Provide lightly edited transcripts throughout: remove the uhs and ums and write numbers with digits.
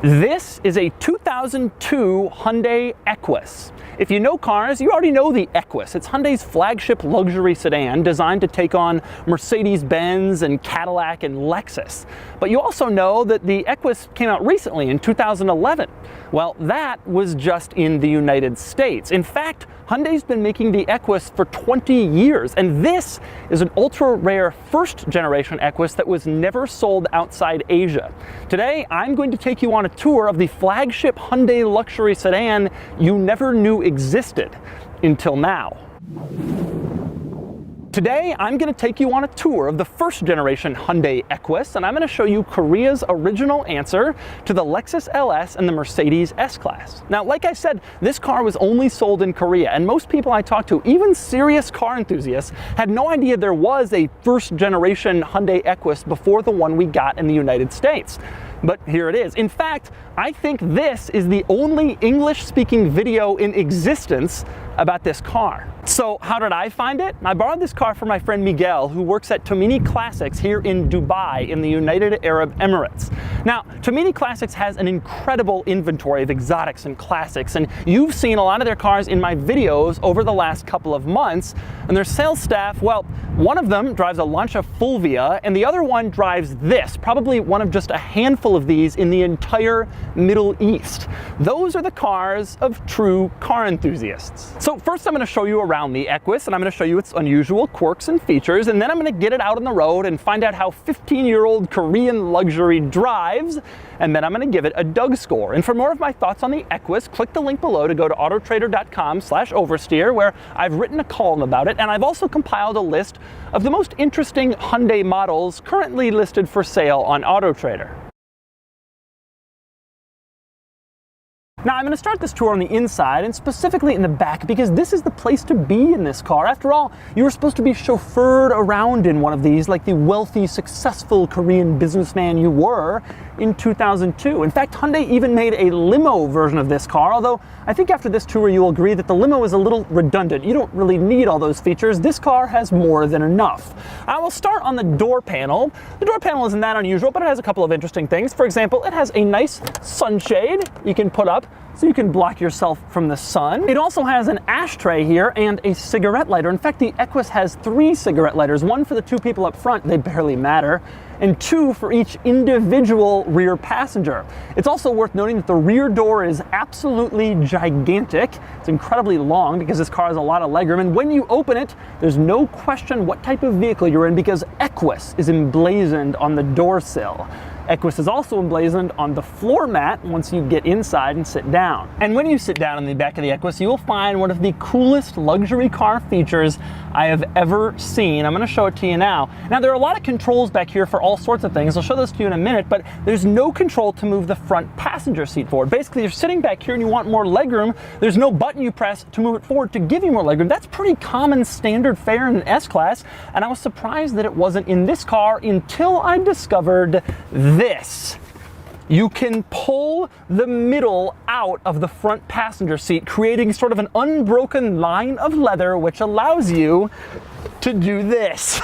This is a 2002 Hyundai Equus. If you know cars, you already know the Equus. It's Hyundai's flagship luxury sedan designed to take on Mercedes-Benz and Cadillac and Lexus. But you also know that the Equus came out recently in 2011. Well, that was just in the United States. In fact, Hyundai's been making the Equus for 20 years, and this is an ultra-rare first-generation Equus that was never sold outside Asia. Today, I'm going to take you on a tour of the flagship Hyundai luxury sedan you never knew existed until now. Today, I'm going to take you on a tour of the first-generation Hyundai Equus, and I'm going to show you Korea's original answer to the Lexus LS and the Mercedes S-Class. Now, like I said, this car was only sold in Korea, and most people I talked to, even serious car enthusiasts, had no idea there was a first-generation Hyundai Equus before the one we got in the United States. But here it is. In fact, I think this is the only English-speaking video in existence about this car. So how did I find it? I borrowed this car from my friend Miguel, who works at Tomini Classics here in Dubai in the United Arab Emirates. Now, Tomini Classics has an incredible inventory of exotics and classics, and you've seen a lot of their cars in my videos over the last couple of months. And their sales staff, well, one of them drives a Lancia Fulvia, and the other one drives this, probably one of just a handful of these in the entire Middle East. Those are the cars of true car enthusiasts. So first I'm going to show you around the Equus, and I'm going to show you its unusual quirks and features, and then I'm going to get it out on the road and find out how 15-year-old Korean luxury drives, and then I'm going to give it a Doug score. And for more of my thoughts on the Equus, click the link below to go to autotrader.com/oversteer, where I've written a column about it, and I've also compiled a list of the most interesting Hyundai models currently listed for sale on AutoTrader. Now, I'm going to start this tour on the inside, and specifically in the back, because this is the place to be in this car. After all, you were supposed to be chauffeured around in one of these like the wealthy, successful Korean businessman you were in 2002. In fact, Hyundai even made a limo version of this car, although I think after this tour you'll agree that the limo is a little redundant. You don't really need all those features. This car has more than enough. I will start on the door panel. The door panel isn't that unusual, but it has a couple of interesting things. For example, it has a nice sunshade you can put up so you can block yourself from the sun. It also has an ashtray here and a cigarette lighter. In fact, the Equus has 3 cigarette lighters, one for the 2 people up front, they barely matter, and 2 for each individual rear passenger. It's also worth noting that the rear door is absolutely gigantic. It's incredibly long because this car has a lot of legroom, and when you open it, there's no question what type of vehicle you're in because Equus is emblazoned on the door sill. Equus is also emblazoned on the floor mat once you get inside and sit down. And when you sit down in the back of the Equus, you will find one of the coolest luxury car features I have ever seen. I'm going to show it to you now. Now, there are a lot of controls back here for all sorts of things. I'll show those to you in a minute, but there's no control to move the front passenger seat forward. Basically, you're sitting back here and you want more legroom. There's no button you press to move it forward to give you more legroom. That's pretty common standard fare in an S-Class, and I was surprised that it wasn't in this car until I discovered this. You can pull the middle out of the front passenger seat, creating sort of an unbroken line of leather, which allows you to do this.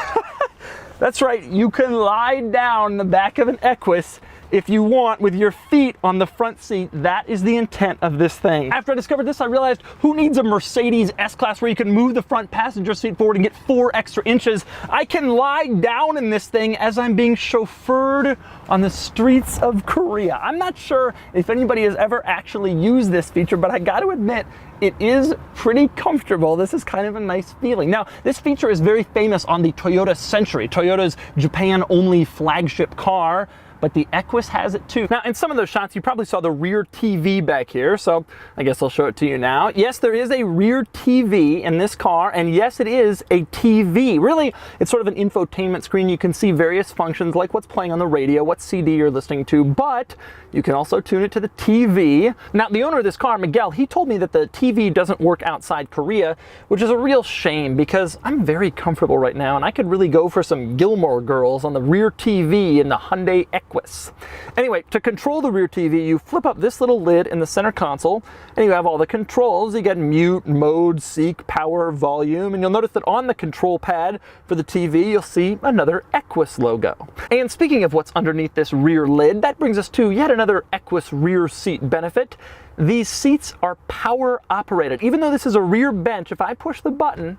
That's right, you can lie down in the back of an Equus if you want with your feet on the front seat. That is the intent of this thing. After I discovered this, I realized who needs a Mercedes S-Class where you can move the front passenger seat forward and get 4 extra inches? I can lie down in this thing as I'm being chauffeured on the streets of Korea. I'm not sure if anybody has ever actually used this feature, but I got to admit, it is pretty comfortable. This is kind of a nice feeling. Now, this feature is very famous on the Toyota Century, Toyota's Japan-only flagship car, but the Equus has it too. Now, in some of those shots, you probably saw the rear TV back here, so I guess I'll show it to you now. Yes, there is a rear TV in this car, and yes, it is a TV. Really, it's sort of an infotainment screen. You can see various functions like what's playing on the radio, what CD you're listening to, but you can also tune it to the TV. Now, the owner of this car, Miguel, he told me that the TV doesn't work outside Korea, which is a real shame because I'm very comfortable right now, and I could really go for some Gilmore Girls on the rear TV in the Hyundai Equus Equus. Anyway, to control the rear TV, you flip up this little lid in the center console, and you have all the controls. You get mute, mode, seek, power, volume, and you'll notice that on the control pad for the TV, you'll see another Equus logo. And speaking of what's underneath this rear lid, that brings us to yet another Equus rear seat benefit. These seats are power operated. Even though this is a rear bench, if I push the button,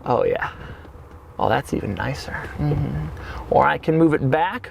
oh yeah, oh, that's even nicer. Or I can move it back,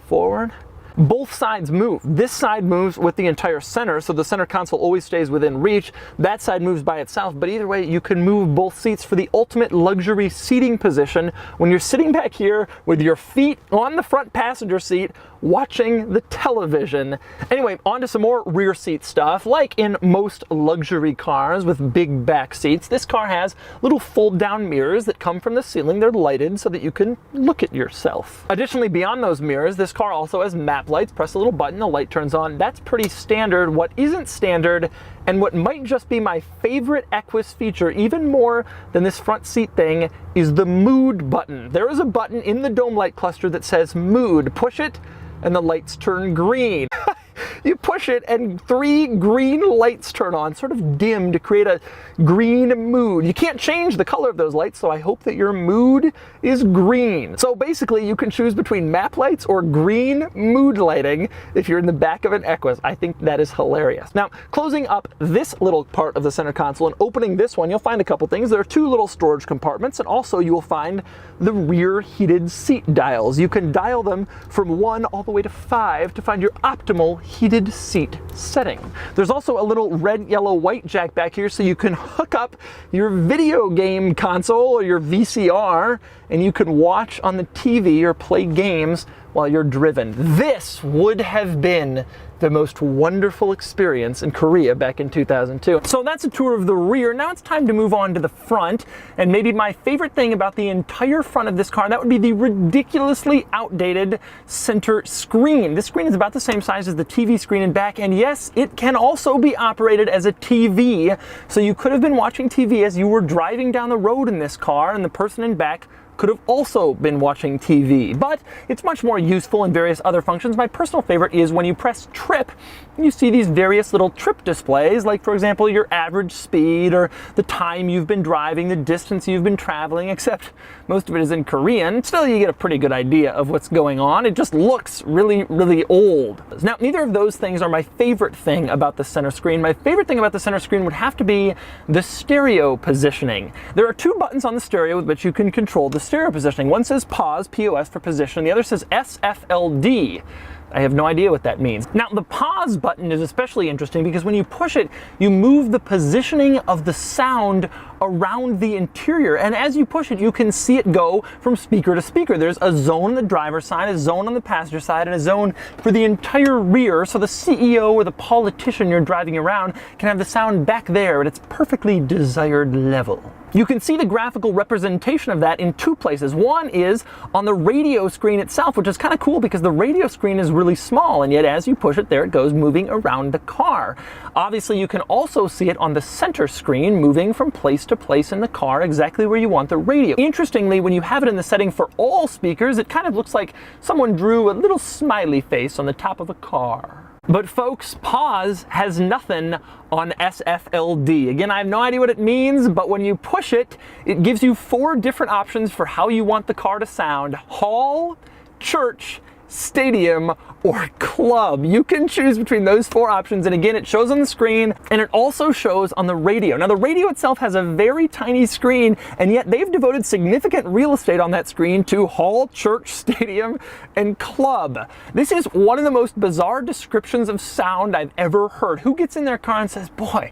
forward. Both sides move. This side moves with the entire center, so the center console always stays within reach. That side moves by itself, but either way, you can move both seats for the ultimate luxury seating position when you're sitting back here with your feet on the front passenger seat watching the television. Anyway, on to some more rear seat stuff. Like in most luxury cars with big back seats, this car has little fold-down mirrors that come from the ceiling. They're lighted so that you can look at yourself. Additionally, beyond those mirrors, this car also has map lights. Press a little button, the light turns on. That's pretty standard. What isn't standard, and what might just be my favorite Equus feature, even more than this front seat thing, is the mood button. There is a button in the dome light cluster that says mood. Push it, and the lights turn green. You push it and 3 green lights turn on, sort of dim to create a green mood. You can't change the color of those lights, so I hope that your mood is green. So basically, you can choose between map lights or green mood lighting if you're in the back of an Equus. I think that is hilarious. Now, closing up this little part of the center console and opening this one, you'll find a couple things. There are 2 little storage compartments, and also you will find the rear heated seat dials. You can dial them from 1 all the way to 5 to find your optimal heated seat setting. There's also a little red, yellow, white jack back here so you can hook up your video game console or your VCR and you can watch on the TV or play games while you're driven. This would have been the most wonderful experience in Korea back in 2002. So that's a tour of the rear. Now it's time to move on to the front, and maybe my favorite thing about the entire front of this car, that would be the ridiculously outdated center screen. This screen is about the same size as the TV screen in back, and yes, it can also be operated as a TV. So you could have been watching TV as you were driving down the road in this car, and the person in back could have also been watching TV, but it's much more useful in various other functions. My personal favorite is when you press trip, you see these various little trip displays, like for example, your average speed or the time you've been driving, the distance you've been traveling, except most of it is in Korean. Still, you get a pretty good idea of what's going on. It just looks really, really old. Now, neither of those things are my favorite thing about the center screen. My favorite thing about the center screen would have to be the stereo positioning. There are 2 buttons on the stereo with which you can control the stereo positioning. One says pause, POS for position, the other says SFLD. I have no idea what that means. Now, the pause button is especially interesting because when you push it, you move the positioning of the sound around the interior. And as you push it, you can see it go from speaker to speaker. There's a zone on the driver's side, a zone on the passenger side, and a zone for the entire rear. So the CEO or the politician you're driving around can have the sound back there at its perfectly desired level. You can see the graphical representation of that in 2 places. One is on the radio screen itself, which is kind of cool because the radio screen is really small, and yet as you push it, there it goes moving around the car. Obviously, you can also see it on the center screen moving from place to place in the car exactly where you want the radio. Interestingly, when you have it in the setting for all speakers, it kind of looks like someone drew a little smiley face on the top of a car. But folks, pause has nothing on SFLD. Again, I have no idea what it means, but when you push it, it gives you 4 different options for how you want the car to sound: hall, church, stadium, or club. You can choose between those 4 options, and again, it shows on the screen, and it also shows on the radio. Now, the radio itself has a very tiny screen, and yet they've devoted significant real estate on that screen to hall, church, stadium, and club. This is one of the most bizarre descriptions of sound I've ever heard. Who gets in their car and says, boy,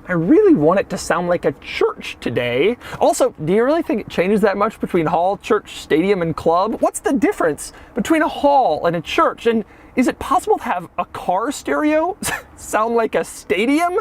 I really want it to sound like a church today? Also, do you really think it changes that much between hall, church, stadium, and club? What's the difference between a hall and a church? And is it possible to have a car stereo sound like a stadium?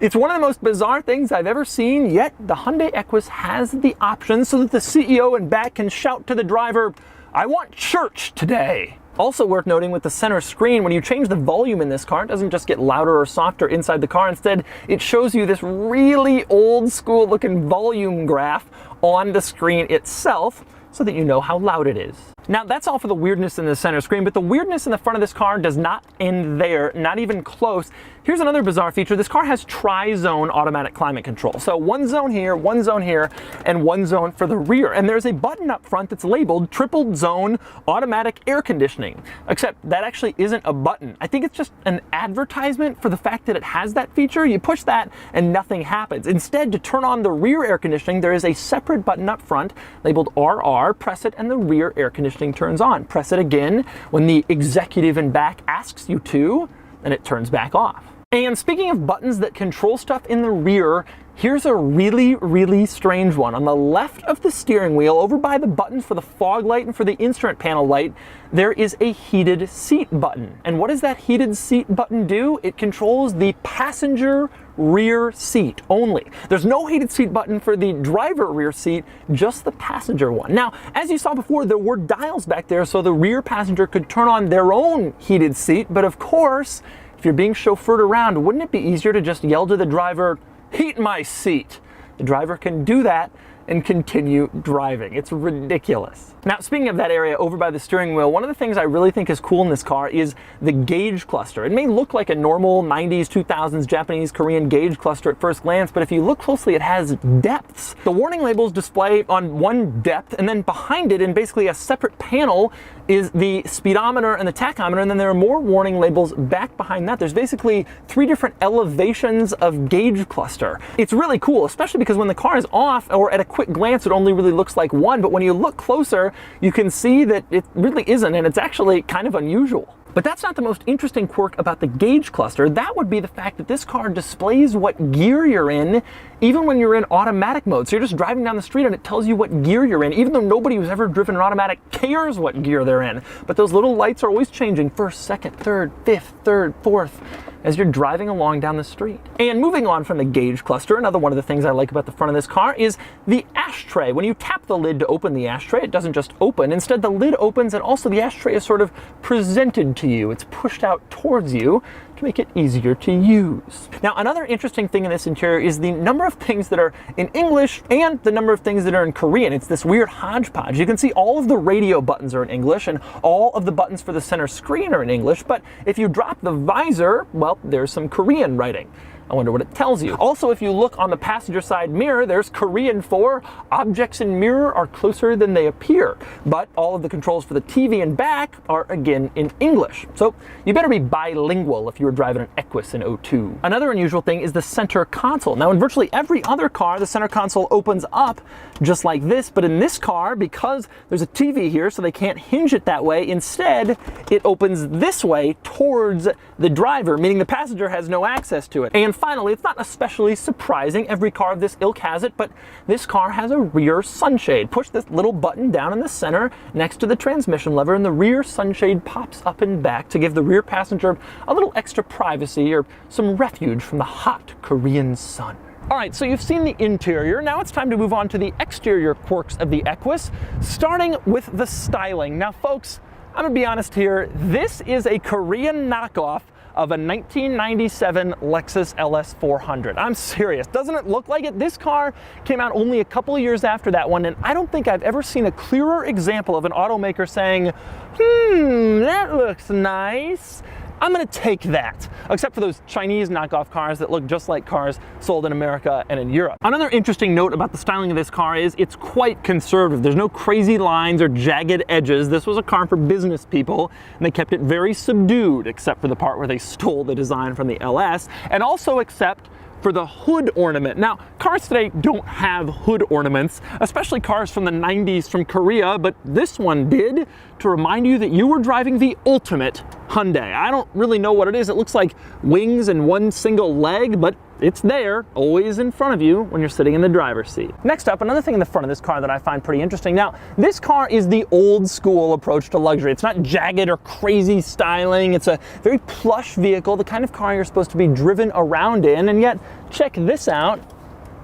It's one of the most bizarre things I've ever seen, yet the Hyundai Equus has the option so that the CEO in back can shout to the driver, I want church today. Also worth noting with the center screen, when you change the volume in this car, it doesn't just get louder or softer inside the car. Instead, it shows you this really old school looking volume graph on the screen itself so that you know how loud it is. Now that's all for the weirdness in the center screen, but the weirdness in the front of this car does not end there, not even close. Here's another bizarre feature. This car has tri-zone automatic climate control. So one zone here, and one zone for the rear. And there's a button up front that's labeled triple zone automatic air conditioning. Except that actually isn't a button. I think it's just an advertisement for the fact that it has that feature. You push that and nothing happens. Instead, to turn on the rear air conditioning, there is a separate button up front labeled RR. Press it and the rear air conditioning turns on. Press it again when the executive in back asks you to, and it turns back off. And speaking of buttons that control stuff in the rear, here's a really strange one. On the left of the steering wheel, over by the buttons for the fog light and for the instrument panel light, there is a heated seat button. And what does that heated seat button do? It controls the passenger rear seat only. There's no heated seat button for the driver rear seat, just the passenger one. Now, as you saw before, there were dials back there so the rear passenger could turn on their own heated seat, but of course, if you're being chauffeured around, wouldn't it be easier to just yell to the driver, "Heat my seat"? The driver can do that and continue driving. It's ridiculous. Now, speaking of that area over by the steering wheel, one of the things I really think is cool in this car is the gauge cluster. It may look like a normal 90s, 2000s Japanese, Korean gauge cluster at first glance, but if you look closely, it has depths. The warning labels display on one depth, and then behind it, in basically a separate panel, is the speedometer and the tachometer, and then there are more warning labels back behind that. There's basically 3 different elevations of gauge cluster. It's really cool, especially because when the car is off, or at a quick glance, it only really looks like one, but when you look closer, you can see that it really isn't, and it's actually kind of unusual. But that's not the most interesting quirk about the gauge cluster. That would be the fact that this car displays what gear you're in, even when you're in automatic mode. So you're just driving down the street and it tells you what gear you're in, even though nobody who's ever driven an automatic cares what gear they're in. But those little lights are always changing, first, second, third, fifth, third, fourth, as you're driving along down the street. And moving on from the gauge cluster, another one of the things I like about the front of this car is the ashtray. When you tap the lid to open the ashtray, it doesn't just open. Instead, the lid opens and also the ashtray is sort of presented to you. It's pushed out towards you to make it easier to use. Now, another interesting thing in this interior is the number of things that are in English and the number of things that are in Korean. It's this weird hodgepodge. You can see all of the radio buttons are in English and all of the buttons for the center screen are in English, but if you drop the visor, well, there's some Korean writing. I wonder what it tells you. Also, if you look on the passenger side mirror, there's Korean for objects in mirror are closer than they appear. But all of the controls for the TV and back are again in English. So you better be bilingual if you were driving an Equus in 02. Another unusual thing is the center console. Now, in virtually every other car, the center console opens up just like this. But in this car, because there's a TV here, so they can't hinge it that way, instead, it opens this way towards the driver, meaning the passenger has no access to it. And finally, it's not especially surprising, every car of this ilk has it, but this car has a rear sunshade. Push this little button down in the center next to the transmission lever, and the rear sunshade pops up and back to give the rear passenger a little extra privacy or some refuge from the hot Korean sun. All right, so you've seen the interior. Now it's time to move on to the exterior quirks of the Equus, starting with the styling. Now, folks, I'm gonna be honest here, this is a Korean knockoff of a 1997 Lexus LS400. I'm serious, doesn't it look like it? This car came out only a couple of years after that one, and I don't think I've ever seen a clearer example of an automaker saying, that looks nice. I'm gonna take that, except for those Chinese knockoff cars that look just like cars sold in America and in Europe. Another interesting note about the styling of this car is it's quite conservative. There's no crazy lines or jagged edges. This was a car for business people, and they kept it very subdued, except for the part where they stole the design from the LS, and also except for the hood ornament. Now, cars today don't have hood ornaments, especially cars from the 90s from Korea, but this one did, to remind you that you were driving the ultimate Hyundai. I don't really know what it is. It looks like wings and one single leg, but it's there, always in front of you when you're sitting in the driver's seat. Next up, another thing in the front of this car that I find pretty interesting. Now, this car is the old school approach to luxury. It's not jagged or crazy styling. It's a very plush vehicle, the kind of car you're supposed to be driven around in, and yet, check this out.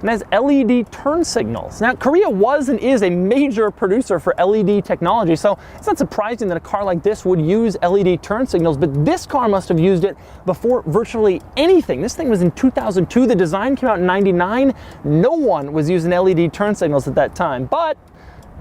It has LED turn signals. Now, Korea was and is a major producer for LED technology, so it's not surprising that a car like this would use LED turn signals, but this car must have used it before virtually anything. This thing was in 2002, the design came out in 99. No one was using LED turn signals at that time, but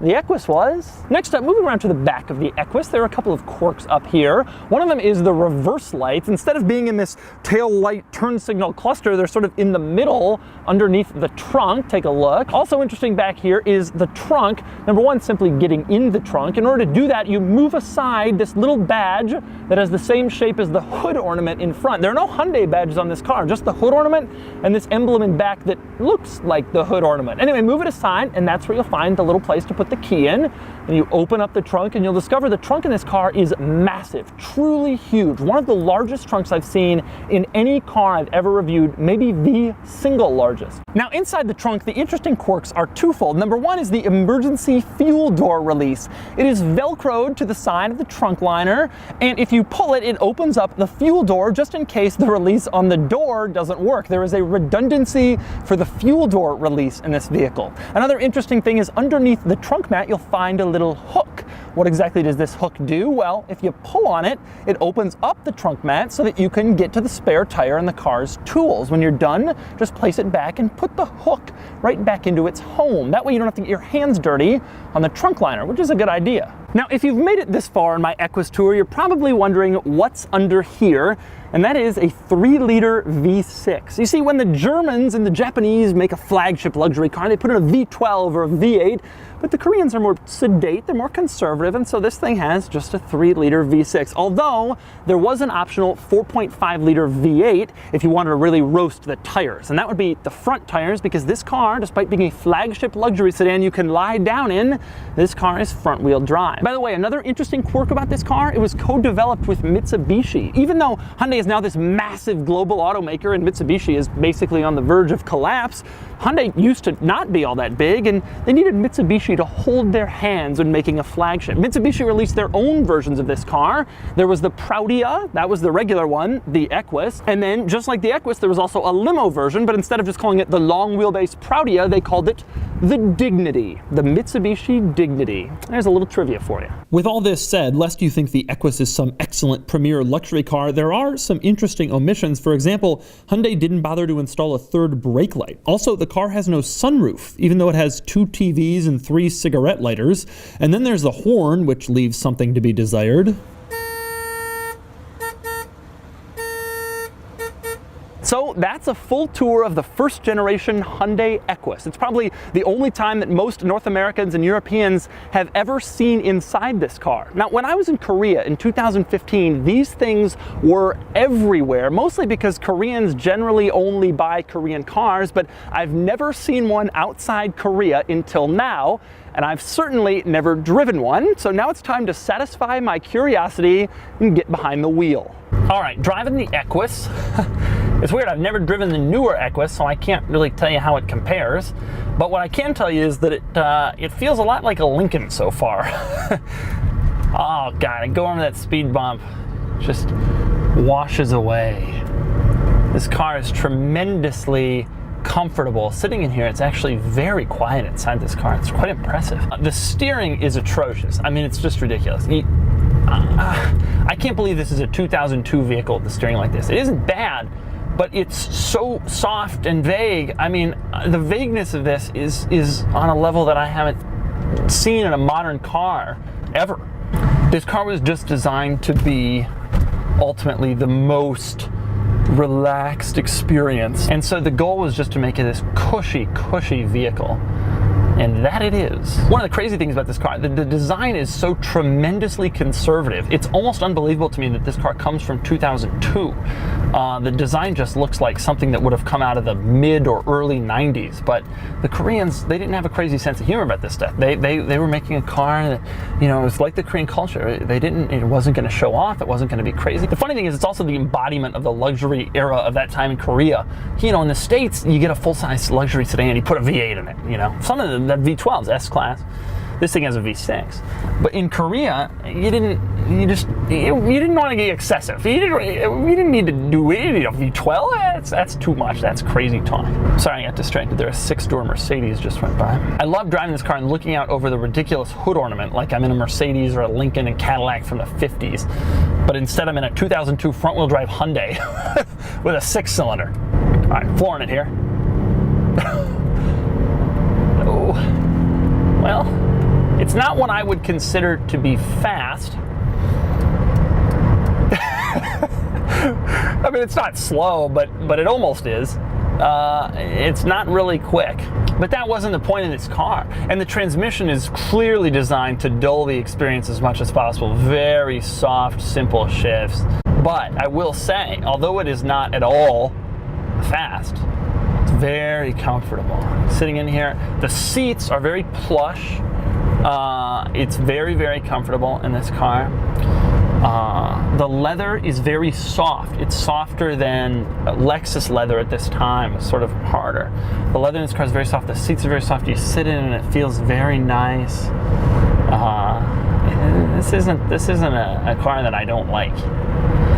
the Equus was. Next up, moving around to the back of the Equus, there are a couple of quirks up here. One of them is the reverse lights. Instead of being in this tail light turn signal cluster, they're sort of in the middle underneath the trunk. Take a look. Also interesting back here is the trunk. Number one, simply getting in the trunk. In order to do that, you move aside this little badge that has the same shape as the hood ornament in front. There are no Hyundai badges on this car, just the hood ornament and this emblem in back that looks like the hood ornament. Anyway, move it aside, and that's where you'll find the little place to put the key in. And you open up the trunk, and you'll discover the trunk in this car is massive, truly huge. One of the largest trunks I've seen in any car I've ever reviewed, maybe the single largest. Now, inside the trunk, the interesting quirks are twofold. Number one is the emergency fuel door release. It is Velcroed to the side of the trunk liner, and if you pull it, it opens up the fuel door just in case the release on the door doesn't work. There is a redundancy for the fuel door release in this vehicle. Another interesting thing is underneath the trunk mat, you'll find a little hook. What exactly does this hook do? Well, if you pull on it, it opens up the trunk mat so that you can get to the spare tire and the car's tools. When you're done, just place it back and put the hook right back into its home. That way you don't have to get your hands dirty on the trunk liner, which is a good idea. Now, if you've made it this far in my Equus tour, you're probably wondering what's under here, and that is a 3-liter V6. You see, when the Germans and the Japanese make a flagship luxury car, they put in a V12 or a V8, but the Koreans are more sedate, they're more conservative, and so this thing has just a 3-liter V6. Although, there was an optional 4.5-liter V8 if you wanted to really roast the tires, and that would be the front tires, because this car, despite being a flagship luxury sedan you can lie down in, this car is front-wheel drive. By the way, another interesting quirk about this car, it was co-developed with Mitsubishi. Even though Hyundai is now this massive global automaker and Mitsubishi is basically on the verge of collapse, Hyundai used to not be all that big, and they needed Mitsubishi to hold their hands when making a flagship. Mitsubishi released their own versions of this car. There was the Proudia, that was the regular one, the Equus, and then just like the Equus, there was also a limo version, but instead of just calling it the long wheelbase Proudia, they called it the Dignity, the Mitsubishi Dignity. There's a little trivia for you. With all this said, lest you think the Equus is some excellent premier luxury car, there are some interesting omissions. For example, Hyundai didn't bother to install a third brake light. Also, the car has no sunroof, even though it has 2 TVs and 3 cigarette lighters. And then there's the horn, which leaves something to be desired. So that's a full tour of the first generation Hyundai Equus. It's probably the only time that most North Americans and Europeans have ever seen inside this car. Now, when I was in Korea in 2015, these things were everywhere, mostly because Koreans generally only buy Korean cars, but I've never seen one outside Korea until now, and I've certainly never driven one. So now it's time to satisfy my curiosity and get behind the wheel. All right, driving the Equus. It's weird, I've never driven the newer Equus, so I can't really tell you how it compares. But what I can tell you is that it feels a lot like a Lincoln so far. Oh God, I go over that speed bump, just washes away. This car is tremendously comfortable. Sitting in here, it's actually very quiet inside this car. It's quite impressive. The steering is atrocious. I mean, it's just ridiculous. I can't believe this is a 2002 vehicle with the steering like this. It isn't bad, but it's so soft and vague. I mean, the vagueness of this is on a level that I haven't seen in a modern car ever. This car was just designed to be ultimately the most relaxed experience. And so the goal was just to make it this cushy vehicle. And that it is. One of the crazy things about this car, the design is so tremendously conservative. It's almost unbelievable to me that this car comes from 2002. The design just looks like something that would have come out of the mid or early 90s. But the Koreans, they didn't have a crazy sense of humor about this stuff. They were making a car that, you know, it was like the Korean culture. It wasn't going to show off. It wasn't going to be crazy. The funny thing is, it's also the embodiment of the luxury era of that time in Korea. You know, in the States, you get a full-size luxury sedan, you put a V8 in it, you know. Some of them, that V12's S-Class. This thing has a V6. But in Korea, you didn't want to get excessive. You didn't need to do it. You know, V12, that's too much. That's crazy talk. Sorry, I got distracted there. A 6-door Mercedes just went by. I love driving this car and looking out over the ridiculous hood ornament like I'm in a Mercedes or a Lincoln and Cadillac from the 50s. But instead I'm in a 2002 front-wheel drive Hyundai with a 6-cylinder. All right, flooring it here. Oh, well, It's not what I would consider to be fast. I mean, it's not slow, but it almost is. It's not really quick. But that wasn't the point of this car. And the transmission is clearly designed to dull the experience as much as possible. Very soft, simple shifts. But I will say, although it is not at all fast, it's very comfortable. Sitting in here, the seats are very plush. It's very, very comfortable in this car. The leather is very soft. It's softer than Lexus leather at this time. It's sort of harder. The leather in this car is very soft. The seats are very soft. You sit in and it feels very nice. This isn't a car that I don't like.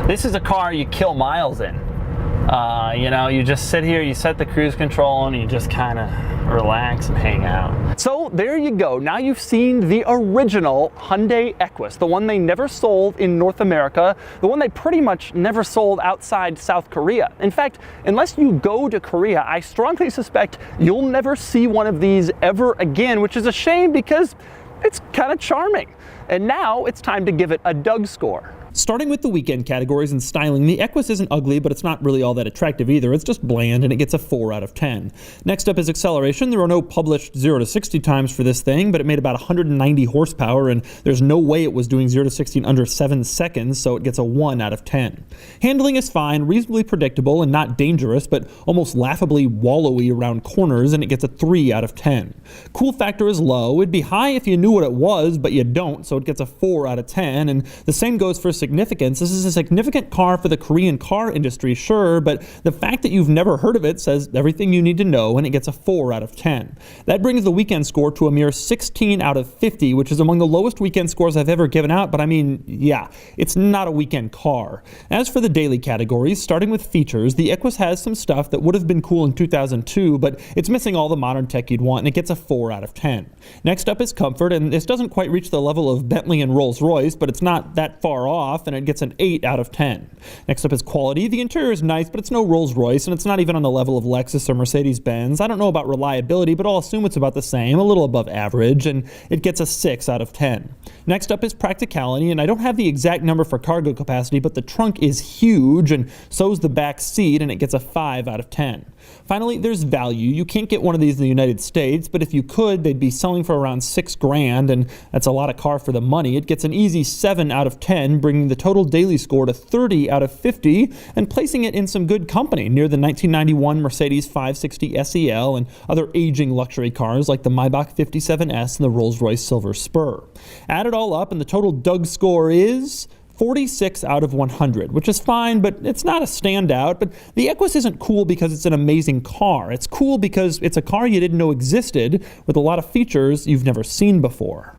This is a car you kill miles in. You know, you just sit here, you set the cruise control, and you just kind of relax and hang out. So there you go. Now you've seen the original Hyundai Equus, the one they never sold in North America, the one they pretty much never sold outside South Korea. In fact, unless you go to Korea, I strongly suspect you'll never see one of these ever again, which is a shame because it's kind of charming. And now it's time to give it a Doug score. Starting with the weekend categories and styling, the Equus isn't ugly, but it's not really all that attractive either. It's just bland, and it gets a 4 out of 10. Next up is acceleration. There are no published 0 to 60 times for this thing, but it made about 190 horsepower, and there's no way it was doing 0 to 60 in under 7 seconds, so it gets a 1 out of 10. Handling is fine, reasonably predictable, and not dangerous, but almost laughably wallowy around corners, and it gets a 3 out of 10. Cool factor is low. It'd be high if you knew what it was, but you don't, so it gets a 4 out of 10, and the same goes for significance. This is a significant car for the Korean car industry, sure, but the fact that you've never heard of it says everything you need to know, and it gets a 4 out of 10. That brings the weekend score to a mere 16 out of 50, which is among the lowest weekend scores I've ever given out, but I mean, yeah, it's not a weekend car. As for the daily categories, starting with features, the Equus has some stuff that would have been cool in 2002, but it's missing all the modern tech you'd want, and it gets a 4 out of 10. Next up is comfort, and this doesn't quite reach the level of Bentley and Rolls-Royce, but it's not that far off, and it gets an 8 out of 10. Next up is quality. The interior is nice, but it's no Rolls-Royce, and it's not even on the level of Lexus or Mercedes-Benz. I don't know about reliability, but I'll assume it's about the same, a little above average, and it gets a 6 out of 10. Next up is practicality, and I don't have the exact number for cargo capacity, but the trunk is huge, and so's the back seat, and it gets a 5 out of 10. Finally, there's value. You can't get one of these in the United States, but if you could, they'd be selling for around $6,000, and that's a lot of car for the money. It gets an easy 7 out of 10, bringing the total daily score to 30 out of 50, and placing it in some good company near the 1991 Mercedes 560 SEL and other aging luxury cars like the Maybach 57S and the Rolls-Royce Silver Spur. Add it all up, and the total Doug score is 46 out of 100, which is fine, but it's not a standout. But the Equus isn't cool because it's an amazing car. It's cool because it's a car you didn't know existed with a lot of features you've never seen before.